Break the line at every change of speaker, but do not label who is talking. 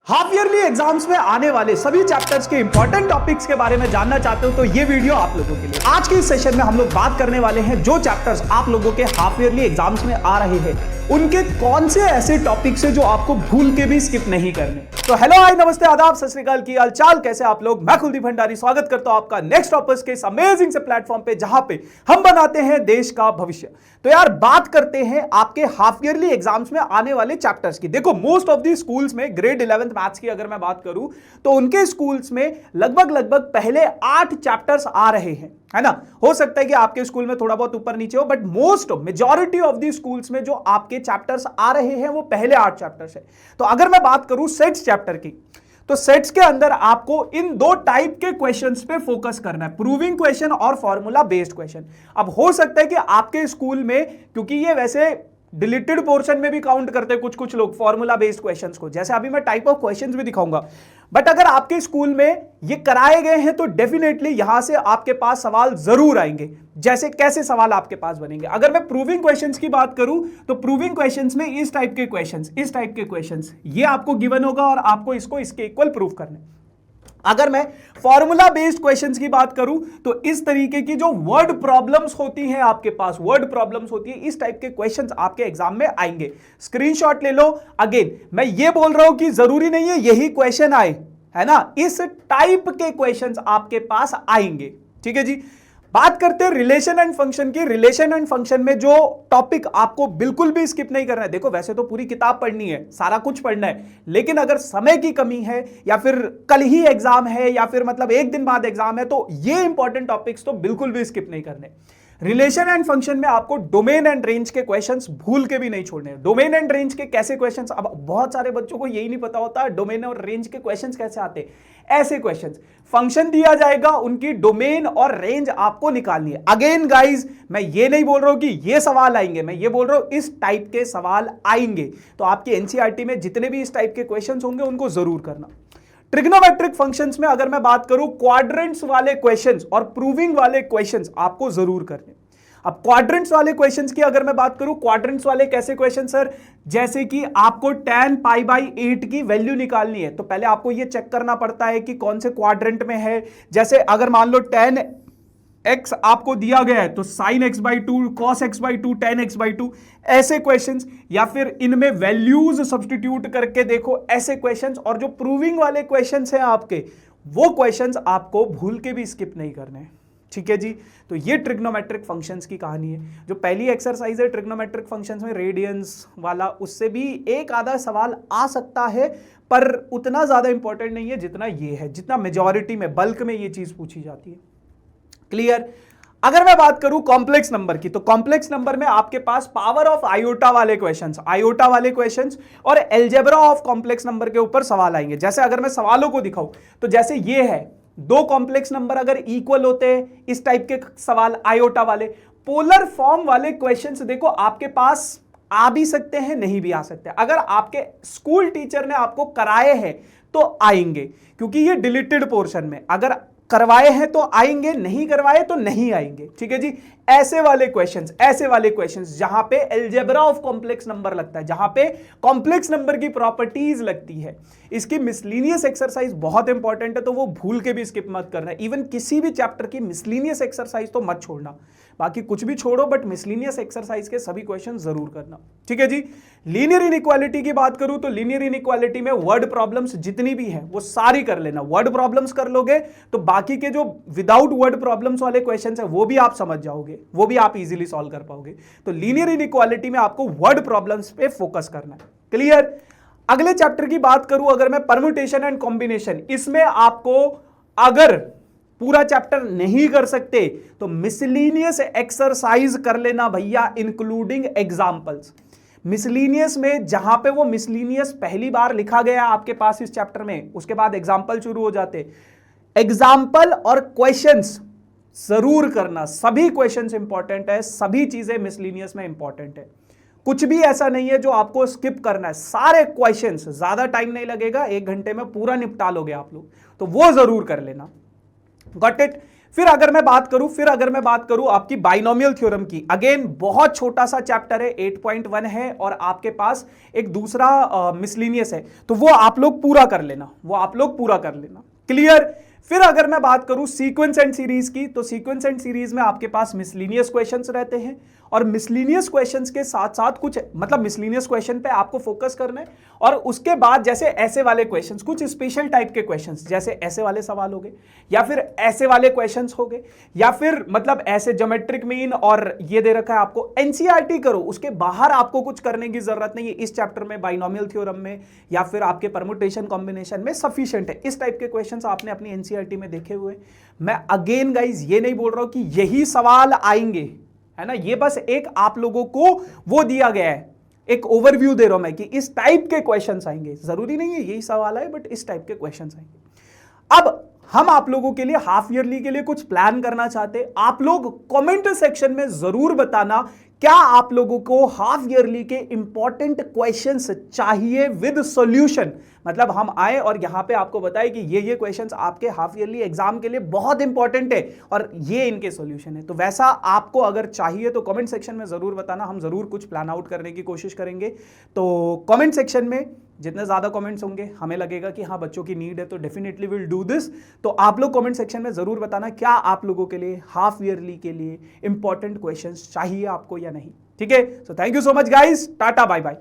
Half yearly exams में आने वाले सभी चैप्टर्स के इंपॉर्टेंट टॉपिक्स के बारे में जानना चाहते हो तो ये वीडियो आप लोगों के लिए। आज के इस सेशन में हम लोग बात करने वाले हैं जो चैप्टर्स आप लोगों के हाफ ईयरली एग्जाम्स में आ रहे हैं उनके कौन से ऐसे टॉपिक्स है जो आपको भूल के भी स्किप नहीं करने। तो हेलो हाय नमस्ते आदाब सत श्री अकाल, की हाल चाल, कैसे आप लोग। मैं कुलदीप भंडारी स्वागत करता हूं आपका नेक्स्ट टॉपर्स के इस अमेजिंग से प्लेटफॉर्म पे जहां पे हम बनाते हैं देश का भविष्य। तो यार बात करते हैं आपके हाफ ईयरली एग्जाम्स में आने वाले चैप्टर्स की। देखो मोस्ट ऑफ दी स्कूल्स में ग्रेड 11th मैथ्स की अगर मैं बात करूं तो उनके स्कूल्स में लगभग पहले 8 चैप्टर्स आ रहे हैं, है ना। हो सकता है कि आपके स्कूल में थोड़ा बहुत ऊपर नीचे हो, but most majority of the schools में जो आपके चैप्टर्स आ रहे हैं वो पहले 8 चैप्टर्स है। तो अगर मैं बात करूं सेट्स चैप्टर की, तो सेट्स के अंदर आपको इन दो टाइप के क्वेश्चंस पे फोकस करना है, प्रूविंग क्वेश्चन और फॉर्मूला बेस्ड क्वेश्चन। अब हो सकता है कि आपके स्कूल में, क्योंकि ये वैसे डिलीटेड पोर्शन में भी काउंट करते हैं कुछ लोग फॉर्मूला बेस्ड क्वेश्चंस को, जैसे अभी मैं टाइप ऑफ क्वेश्चंस भी दिखाऊंगा, बट अगर आपके स्कूल में ये कराए गए हैं तो डेफिनेटली यहां से आपके पास सवाल जरूर आएंगे। जैसे कैसे सवाल आपके पास बनेंगे, अगर मैं प्रूविंग क्वेश्चंस की बात करूं तो प्रूविंग क्वेश्चंस में इस टाइप के क्वेश्चंस ये आपको गिवन होगा और आपको इसको इसके इक्वल प्रूव करना है। अगर मैं फॉर्मूला बेस्ड क्वेश्चंस की बात करूं तो इस तरीके की जो वर्ड प्रॉब्लम्स होती हैं आपके पास, वर्ड प्रॉब्लम्स होती है, इस टाइप के क्वेश्चंस आपके एग्जाम में आएंगे। स्क्रीनशॉट ले लो। अगेन मैं ये बोल रहा हूं कि जरूरी नहीं है यही क्वेश्चन आए, है ना, इस टाइप के क्वेश्चंस आपके पास आएंगे। ठीक है जी। बात करते हैं रिलेशन एंड फंक्शन की। रिलेशन एंड फंक्शन में जो टॉपिक आपको बिल्कुल भी स्किप नहीं करना है, देखो वैसे तो पूरी किताब पढ़नी है, सारा कुछ पढ़ना है, लेकिन अगर समय की कमी है या फिर कल ही एग्जाम है या फिर मतलब एक दिन बाद एग्जाम है तो ये इंपॉर्टेंट टॉपिक्स तो बिल्कुल भी स्किप नहीं करने। रिलेशन एंड फंक्शन में आपको डोमेन एंड रेंज के क्वेश्चंस भूल के भी नहीं छोड़ने। डोमेन एंड रेंज के कैसे क्वेश्चंस, अब बहुत सारे बच्चों को यही नहीं पता होता डोमेन और रेंज के क्वेश्चंस कैसे आते हैं। ऐसे क्वेश्चंस, फंक्शन दिया जाएगा, उनकी डोमेन और रेंज आपको निकालनी है। अगेन गाइज मैं ये नहीं बोल रहा हूं कि ये सवाल आएंगे, मैं ये बोल रहा हूं इस टाइप के सवाल आएंगे। तो आपकी एनसीईआरटी में जितने भी इस टाइप के क्वेश्चंस होंगे उनको जरूर करना। ट्रिग्नोमेट्रिक फंक्शंस में अगर मैं बात करूं, क्वाड्रेंट्स वाले क्वेश्चंस और प्रूविंग वाले क्वेश्चंस आपको जरूर करने। अब क्वाड्रेंट्स वाले क्वेश्चंस की अगर मैं बात करूं, क्वाड्रेंट्स वाले कैसे क्वेश्चन सर, जैसे कि आपको tan π/8 की वैल्यू निकालनी है तो पहले आपको यह चेक करना पड़ता है कि कौन से क्वाड्रेंट में है। जैसे अगर मान लो tan x आपको दिया गया है तो sin x/2, cos x/2, tan x/2, ऐसे क्वेश्चंस, या फिर इनमें वैल्यूज सब्स्टिट्यूट करके देखो, ऐसे क्वेश्चंस। और जो प्रूविंग वाले क्वेश्चंस हैं आपके, वो क्वेश्चंस आपको भूल के भी स्किप नहीं करने हैं। ठीक है जी। तो ये ट्रिग्नोमेट्रिक फंक्शंस की कहानी है। जो पहली एक्सरसाइज है ट्रिग्नोमेट्रिक फंक्शंस में रेडियंस वाला, उससे भी एक आधा सवाल आ सकता है पर उतना ज्यादा इंपॉर्टेंट नहीं है जितना ये है, जितना मेजॉरिटी में बल्क में ये चीज पूछी जाती है। क्लियर। अगर मैं बात करूं कॉम्प्लेक्स नंबर की, तो कॉम्प्लेक्स नंबर में आपके पास पावर ऑफ आयोटा वाले क्वेश्चंस और एल्जेब्रा ऑफ कॉम्प्लेक्स नंबर के ऊपर सवाल आएंगे। जैसे अगर मैं सवालों को दिखाऊं तो जैसे ये है, दो कॉम्प्लेक्स नंबर अगर इक्वल होते हैं, इस टाइप के सवाल आयोटा वाले। पोलर फॉर्म वाले क्वेश्चंस देखो आपके पास आ भी सकते हैं, नहीं भी आ सकते। अगर आपके स्कूल टीचर ने आपको कराए हैं तो आएंगे, क्योंकि ये डिलीटेड पोर्शन में, अगर करवाए हैं तो आएंगे, नहीं करवाए तो नहीं आएंगे। ठीक है जी। ऐसे वाले क्वेश्चंस जहां पे अलजेब्रा ऑफ कॉम्प्लेक्स नंबर लगता है, जहां पे कॉम्प्लेक्स नंबर की प्रॉपर्टीज लगती है, इसकी मिसलीनियस एक्सरसाइज बहुत इंपॉर्टेंट है, तो वो भूल के भी स्किप मत करना। इवन किसी भी चैप्टर की मिसलीनियस एक्सरसाइज तो मत छोड़ना, बाकी कुछ भी छोड़ो बट मिसलीनियस एक्सरसाइज के सभी क्वेश्चन जरूर करना। ठीक है जी। लीनियर इनइक्वालिटी की बात करूं तो लीनियर इनइक्वालिटी में वर्ड प्रॉब्लम्स जितनी भी है वो सारी कर लेना। वर्ड प्रॉब्लम्स कर लोगे तो बाकी के जो विदाउट वर्ड प्रॉब्लम्स वाले क्वेश्चंस है वो भी आप समझ जाओगे, वो भी आप इजीली सॉल्व कर पाओगे। तो लीनियर इनइक्वालिटी में आपको वर्ड प्रॉब्लम्स पे फोकस करना है। क्लियर। अगले चैप्टर की बात करूं अगर मैं, परम्यूटेशन एंड कॉम्बिनेशन, इसमें आपको अगर पूरा चैप्टर नहीं कर सकते तो मिसलीनियस एक्सरसाइज कर लेना भैया, इंक्लूडिंग एग्जाम्पल्स। मिसलीनियस में जहां पे वो मिसलीनियस पहली बार लिखा गया आपके पास इस चैप्टर में, उसके बाद एग्जाम्पल शुरू हो जाते। एग्जाम्पल और क्वेश्चंस जरूर करना, सभी क्वेश्चंस इंपॉर्टेंट है, सभी चीजें मिसलीनियस में इंपॉर्टेंट है, कुछ भी ऐसा नहीं है जो आपको स्किप करना है। सारे क्वेश्चंस, ज्यादा टाइम नहीं लगेगा, 1 घंटे में पूरा निपटा लोगे आप लोग, तो वो जरूर कर लेना। Got it. फिर अगर मैं बात करूं आपकी बाइनोमियल थ्योरम की, अगेन बहुत छोटा सा चैप्टर है, 8.1 है और आपके पास एक दूसरा मिसलिनियस है, तो वो आप लोग पूरा कर लेना, क्लियर। फिर अगर मैं बात करूं सीक्वेंस एंड सीरीज की, तो सीक्वेंस एंड सीरीज में आपके पास मिसलिनियस क्वेश्चंस रहते हैं और मिसलिनियस क्वेश्चंस के साथ साथ कुछ मतलब मिसलिनियस क्वेश्चन पे आपको फोकस करना है और उसके बाद जैसे ऐसे वाले क्वेश्चंस, कुछ स्पेशल टाइप के क्वेश्चंस, जैसे ऐसे वाले सवाल हो गए या फिर ऐसे वाले क्वेश्चंस हो गए या फिर मतलब ऐसे ज्योमेट्रिक मीन और ये दे रखा है आपको, एनसीईआरटी करो, उसके बाहर आपको कुछ करने की जरूरत नहीं है। इस चैप्टर में बाइनोमियल थ्योरम में या फिर आपके परमुटेशन कॉम्बिनेशन में सफिशिएंट है। इस टाइप के क्वेश्चंस आपने अपनी एनसीईआरटी में देखे हुए। मैं अगेन गाइज ये नहीं बोल रहा हूं कि यही सवाल आएंगे, है ना, ये बस एक आप लोगों को वो दिया गया है, एक ओवरव्यू दे रहा हूं मैं कि इस टाइप के क्वेश्चंस आएंगे, जरूरी नहीं है यही सवाल आए, बट इस टाइप के क्वेश्चंस आएंगे। अब हम आप लोगों के लिए हाफ ईयरली के लिए कुछ प्लान करना चाहते हैं। आप लोग कमेंट सेक्शन में जरूर बताना क्या आप लोगों को हाफ ईयरली के इंपॉर्टेंट क्वेश्चंस चाहिए विद सॉल्यूशन, मतलब हम आए और यहां पे आपको बताएं कि ये क्वेश्चंस आपके हाफ ईयरली एग्जाम के लिए बहुत इंपॉर्टेंट है और ये इनके सॉल्यूशन है। तो वैसा आपको अगर चाहिए तो कमेंट सेक्शन में जरूर बताना, हम जरूर कुछ प्लान आउट करने की कोशिश करेंगे। तो कमेंट सेक्शन में जितने ज्यादा कमेंट्स होंगे हमें लगेगा कि हाँ बच्चों की नीड है, तो डेफिनेटली विल डू दिस। तो आप लोग कमेंट सेक्शन में जरूर बताना क्या आप लोगों के लिए हाफ ईयरली के लिए इंपॉर्टेंट क्वेश्चंस चाहिए आपको या नहीं, ठीक है। So thank you so much guys, tata bye bye.